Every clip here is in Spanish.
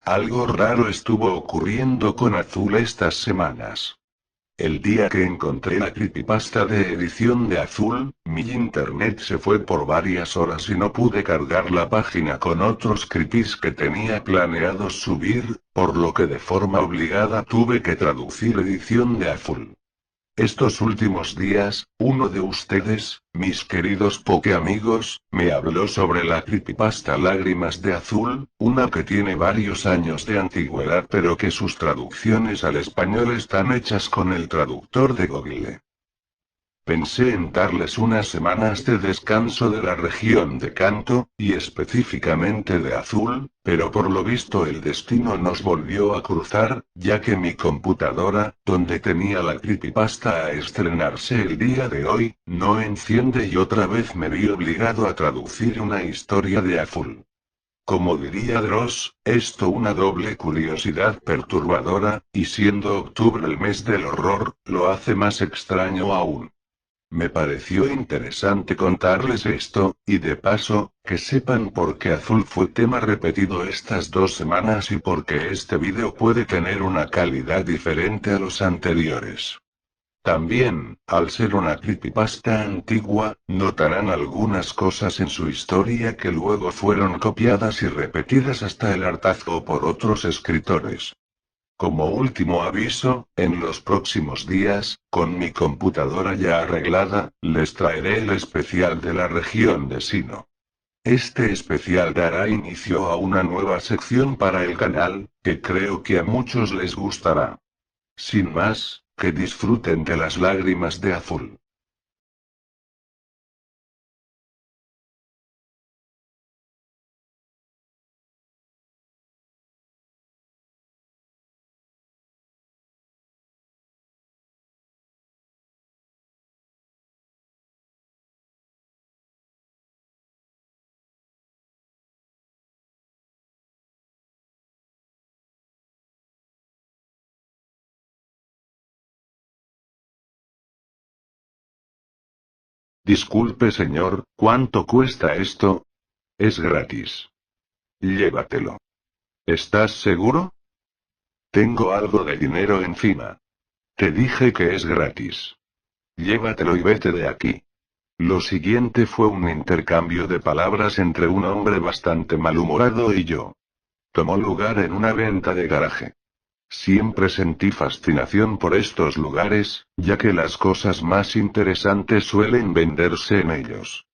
Algo raro estuvo ocurriendo con Azul estas semanas. El día que encontré la creepypasta de edición de Azul, mi internet se fue por varias horas y no pude cargar la página con otros creepies que tenía planeados subir, por lo que de forma obligada tuve que traducir edición de Azul. Estos últimos días, uno de ustedes, mis queridos pokeamigos, me habló sobre la creepypasta Lágrimas de Azul, una que tiene varios años de antigüedad pero que sus traducciones al español están hechas con el traductor de Google. Pensé en darles unas semanas de descanso de la región de Kanto, y específicamente de Azul, pero por lo visto el destino nos volvió a cruzar, ya que mi computadora, donde tenía la creepypasta a estrenarse el día de hoy, no enciende y otra vez me vi obligado a traducir una historia de Azul. Como diría Dross, esto una doble curiosidad perturbadora, y siendo octubre el mes del horror, lo hace más extraño aún. Me pareció interesante contarles esto, y de paso, que sepan por qué Azul fue tema repetido estas 2 semanas y por qué este vídeo puede tener una calidad diferente a los anteriores. También, al ser una creepypasta antigua, notarán algunas cosas en su historia que luego fueron copiadas y repetidas hasta el hartazgo por otros escritores. Como último aviso, en los próximos días, con mi computadora ya arreglada, les traeré el especial de la región de Sinnoh. Este especial dará inicio a una nueva sección para el canal, que creo que a muchos les gustará. Sin más, que disfruten de las lágrimas de Azul. Disculpe señor, ¿cuánto cuesta esto? Es gratis. Llévatelo. ¿Estás seguro? Tengo algo de dinero encima. Te dije que es gratis. Llévatelo y vete de aquí. Lo siguiente fue un intercambio de palabras entre un hombre bastante malhumorado y yo. Tomó lugar en una venta de garaje. Siempre sentí fascinación por estos lugares, ya que las cosas más interesantes suelen venderse en ellos.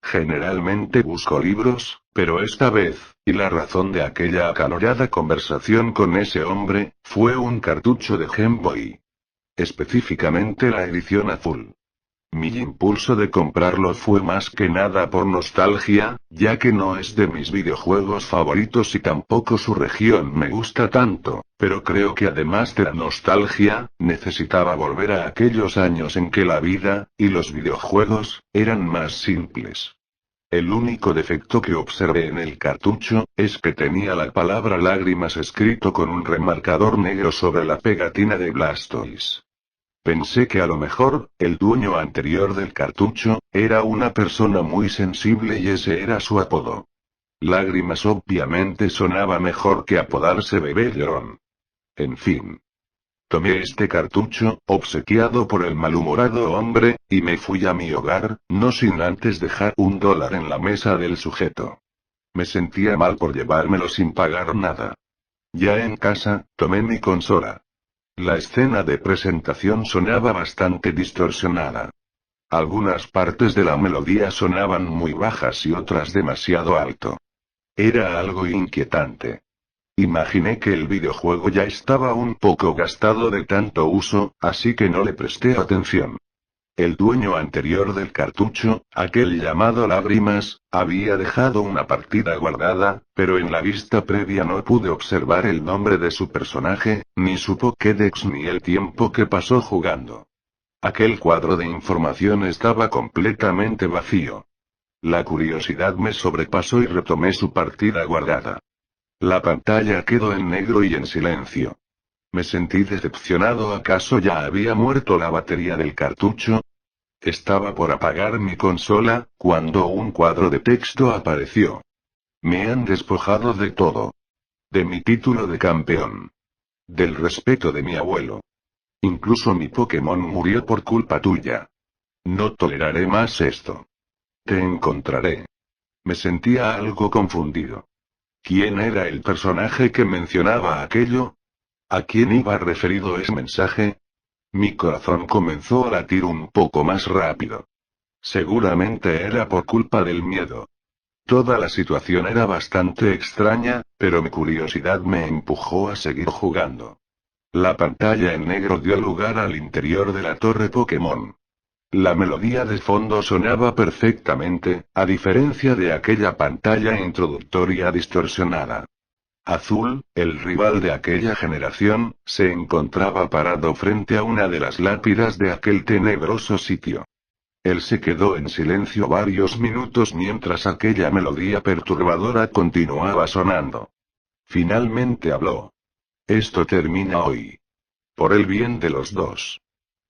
Generalmente busco libros, pero esta vez, y la razón de aquella acalorada conversación con ese hombre, fue un cartucho de Game Boy. Específicamente la edición azul. Mi impulso de comprarlo fue más que nada por nostalgia, ya que no es de mis videojuegos favoritos y tampoco su región me gusta tanto, pero creo que además de la nostalgia, necesitaba volver a aquellos años en que la vida, y los videojuegos, eran más simples. El único defecto que observé en el cartucho, es que tenía la palabra lágrimas escrito con un remarcador negro sobre la pegatina de Blastoise. Pensé que a lo mejor, el dueño anterior del cartucho, era una persona muy sensible y ese era su apodo. Lágrimas obviamente sonaba mejor que apodarse Bebé Llorón. En fin. Tomé este cartucho, obsequiado por el malhumorado hombre, y me fui a mi hogar, no sin antes dejar $1 en la mesa del sujeto. Me sentía mal por llevármelo sin pagar nada. Ya en casa, tomé mi consola. La escena de presentación sonaba bastante distorsionada. Algunas partes de la melodía sonaban muy bajas y otras demasiado alto. Era algo inquietante. Imaginé que el videojuego ya estaba un poco gastado de tanto uso, así que no le presté atención. El dueño anterior del cartucho, aquel llamado Lágrimas, había dejado una partida guardada, pero en la vista previa no pude observar el nombre de su personaje, ni su Pokédex ni el tiempo que pasó jugando. Aquel cuadro de información estaba completamente vacío. La curiosidad me sobrepasó y retomé su partida guardada. La pantalla quedó en negro y en silencio. Me sentí decepcionado. ¿Acaso ya había muerto la batería del cartucho? Estaba por apagar mi consola, cuando un cuadro de texto apareció. Me han despojado de todo. De mi título de campeón. Del respeto de mi abuelo. Incluso mi Pokémon murió por culpa tuya. No toleraré más esto. Te encontraré. Me sentía algo confundido. ¿Quién era el personaje que mencionaba aquello? ¿A quién iba referido ese mensaje? Mi corazón comenzó a latir un poco más rápido. Seguramente era por culpa del miedo. Toda la situación era bastante extraña, pero mi curiosidad me empujó a seguir jugando. La pantalla en negro dio lugar al interior de la torre Pokémon. La melodía de fondo sonaba perfectamente, a diferencia de aquella pantalla introductoria distorsionada. Azul, el rival de aquella generación, se encontraba parado frente a una de las lápidas de aquel tenebroso sitio. Él se quedó en silencio varios minutos mientras aquella melodía perturbadora continuaba sonando. Finalmente habló. Esto termina hoy. Por el bien de los dos.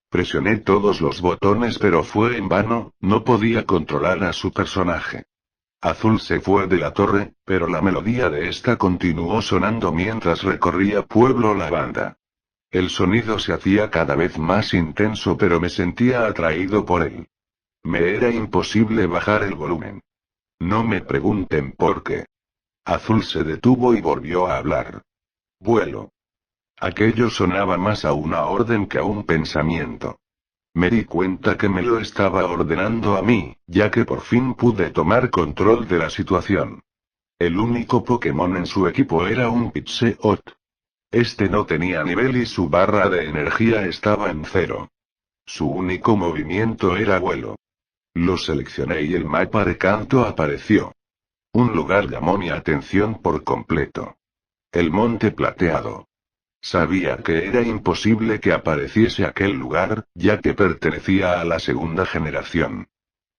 Presioné todos los botones pero fue en vano, no podía controlar a su personaje. Azul se fue de la torre, pero la melodía de esta continuó sonando mientras recorría Pueblo Lavanda. El sonido se hacía cada vez más intenso pero me sentía atraído por él. Me era imposible bajar el volumen. No me pregunten por qué. Azul se detuvo y volvió a hablar. Vuelo. Aquello sonaba más a una orden que a un pensamiento. Me di cuenta que me lo estaba ordenando a mí, ya que por fin pude tomar control de la situación. El único Pokémon en su equipo era un Pidgeot. Este no tenía nivel y su barra de energía estaba en cero. Su único movimiento era vuelo. Lo seleccioné y el mapa de Kanto apareció. Un lugar llamó mi atención por completo. El Monte Plateado. Sabía que era imposible que apareciese aquel lugar, ya que pertenecía a la segunda generación.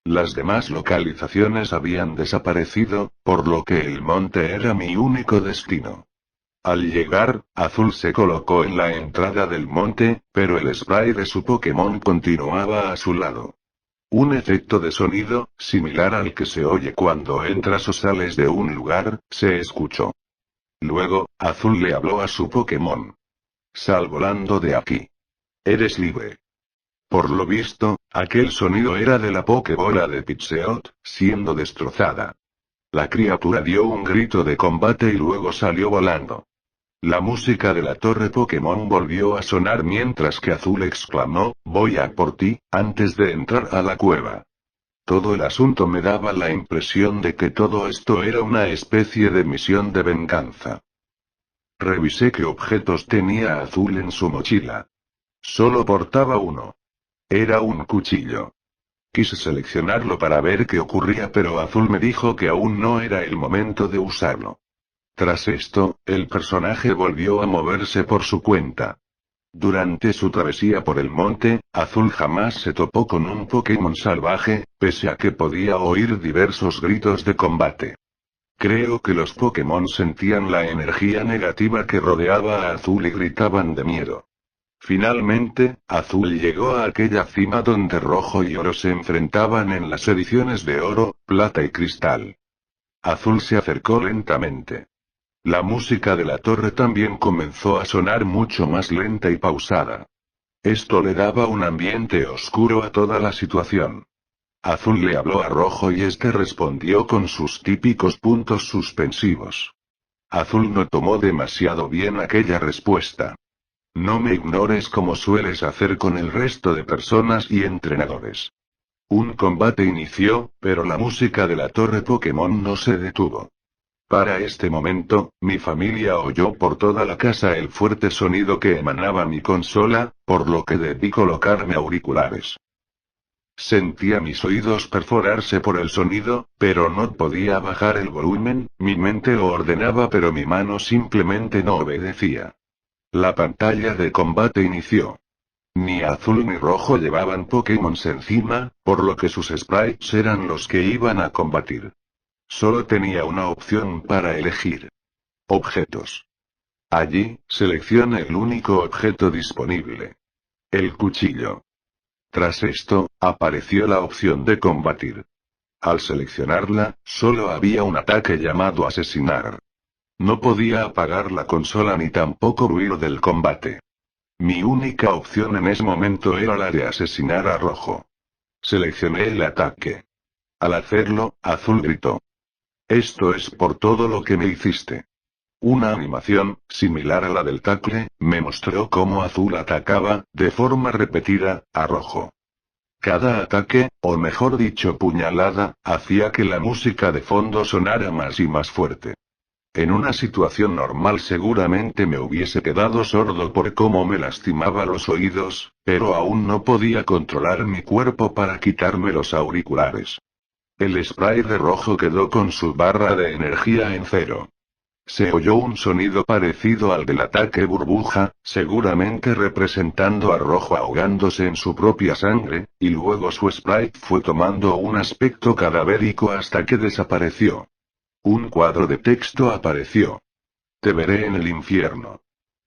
Las demás localizaciones habían desaparecido, por lo que el monte era mi único destino. Al llegar, Azul se colocó en la entrada del monte, pero el spray de su Pokémon continuaba a su lado. Un efecto de sonido, similar al que se oye cuando entras o sales de un lugar, se escuchó. Luego, Azul le habló a su Pokémon. Sal volando de aquí. Eres libre. Por lo visto, aquel sonido era de la Pokébola de Pidgeot, siendo destrozada. La criatura dio un grito de combate y luego salió volando. La música de la torre Pokémon volvió a sonar mientras que Azul exclamó, voy a por ti, antes de entrar a la cueva. Todo el asunto me daba la impresión de que todo esto era una especie de misión de venganza. Revisé qué objetos tenía Azul en su mochila. Solo portaba uno. Era un cuchillo. Quise seleccionarlo para ver qué ocurría pero Azul me dijo que aún no era el momento de usarlo. Tras esto, el personaje volvió a moverse por su cuenta. Durante su travesía por el monte, Azul jamás se topó con un Pokémon salvaje, pese a que podía oír diversos gritos de combate. Creo que los Pokémon sentían la energía negativa que rodeaba a Azul y gritaban de miedo. Finalmente, Azul llegó a aquella cima donde Rojo y Oro se enfrentaban en las ediciones de Oro, Plata y Cristal. Azul se acercó lentamente. La música de la torre también comenzó a sonar mucho más lenta y pausada. Esto le daba un ambiente oscuro a toda la situación. Azul le habló a Rojo y este respondió con sus típicos puntos suspensivos. Azul no tomó demasiado bien aquella respuesta. No me ignores como sueles hacer con el resto de personas y entrenadores. Un combate inició, pero la música de la torre Pokémon no se detuvo. Para este momento, mi familia oyó por toda la casa el fuerte sonido que emanaba mi consola, por lo que debí colocarme auriculares. Sentía mis oídos perforarse por el sonido, pero no podía bajar el volumen, mi mente lo ordenaba pero mi mano simplemente no obedecía. La pantalla de combate inició. Ni Azul ni Rojo llevaban Pokémon encima, por lo que sus sprites eran los que iban a combatir. Solo tenía una opción para elegir. Objetos. Allí, seleccione el único objeto disponible. El cuchillo. Tras esto, apareció la opción de combatir. Al seleccionarla, solo había un ataque llamado asesinar. No podía apagar la consola ni tampoco huir del combate. Mi única opción en ese momento era la de asesinar a Rojo. Seleccioné el ataque. Al hacerlo, Azul gritó. Esto es por todo lo que me hiciste. Una animación, similar a la del tackle, me mostró cómo Azul atacaba, de forma repetida, a Rojo. Cada ataque, o mejor dicho puñalada, hacía que la música de fondo sonara más y más fuerte. En una situación normal seguramente me hubiese quedado sordo por cómo me lastimaba los oídos, pero aún no podía controlar mi cuerpo para quitarme los auriculares. El spray de Rojo quedó con su barra de energía en cero. Se oyó un sonido parecido al del ataque burbuja, seguramente representando a Rojo ahogándose en su propia sangre, y luego su sprite fue tomando un aspecto cadavérico hasta que desapareció. Un cuadro de texto apareció. Te veré en el infierno.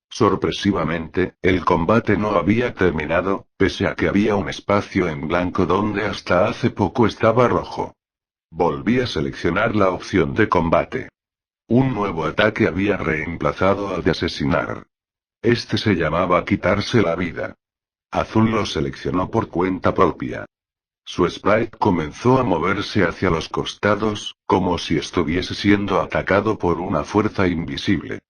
Sorpresivamente, el combate no había terminado, pese a que había un espacio en blanco donde hasta hace poco estaba Rojo. Volví a seleccionar la opción de combate. Un nuevo ataque había reemplazado al de asesinar. Este se llamaba quitarse la vida. Azul lo seleccionó por cuenta propia. Su sprite comenzó a moverse hacia los costados, como si estuviese siendo atacado por una fuerza invisible.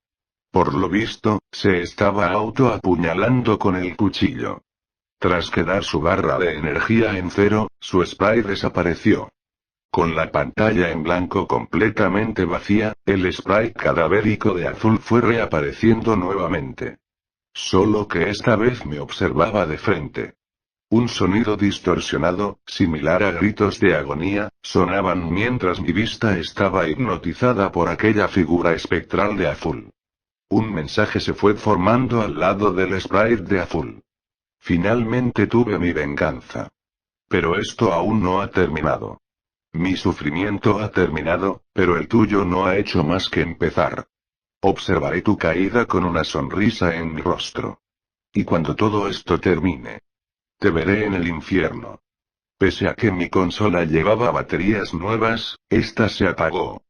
Por lo visto, se estaba autoapuñalando con el cuchillo. Tras quedar su barra de energía en cero, su sprite desapareció. Con la pantalla en blanco completamente vacía, el sprite cadavérico de Azul fue reapareciendo nuevamente. Solo que esta vez me observaba de frente. Un sonido distorsionado, similar a gritos de agonía, sonaban mientras mi vista estaba hipnotizada por aquella figura espectral de Azul. Un mensaje se fue formando al lado del sprite de Azul. Finalmente tuve mi venganza. Pero esto aún no ha terminado. Mi sufrimiento ha terminado, pero el tuyo no ha hecho más que empezar. Observaré tu caída con una sonrisa en mi rostro. Y cuando todo esto termine, te veré en el infierno. Pese a que mi consola llevaba baterías nuevas, esta se apagó.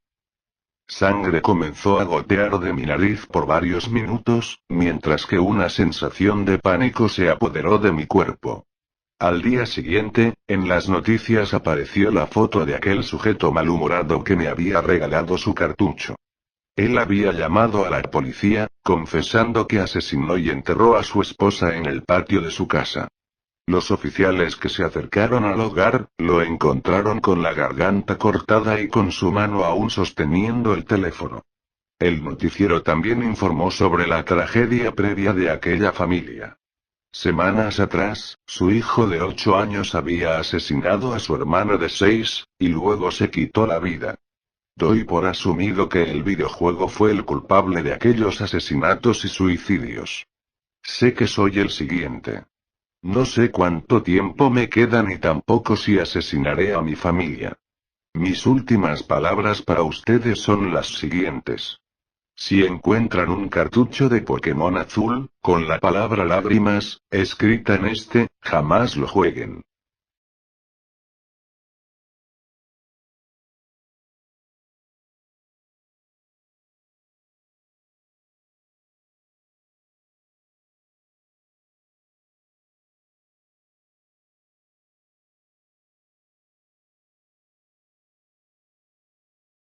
Sangre comenzó a gotear de mi nariz por varios minutos, mientras que una sensación de pánico se apoderó de mi cuerpo. Al día siguiente, en las noticias apareció la foto de aquel sujeto malhumorado que me había regalado su cartucho. Él había llamado a la policía, confesando que asesinó y enterró a su esposa en el patio de su casa. Los oficiales que se acercaron al hogar, lo encontraron con la garganta cortada y con su mano aún sosteniendo el teléfono. El noticiero también informó sobre la tragedia previa de aquella familia. Semanas atrás, su hijo de 8 años había asesinado a su hermano de 6, y luego se quitó la vida. Doy por asumido que el videojuego fue el culpable de aquellos asesinatos y suicidios. Sé que soy el siguiente. No sé cuánto tiempo me queda ni tampoco si asesinaré a mi familia. Mis últimas palabras para ustedes son las siguientes. Si encuentran un cartucho de Pokémon azul, con la palabra lágrimas, escrita en este, jamás lo jueguen.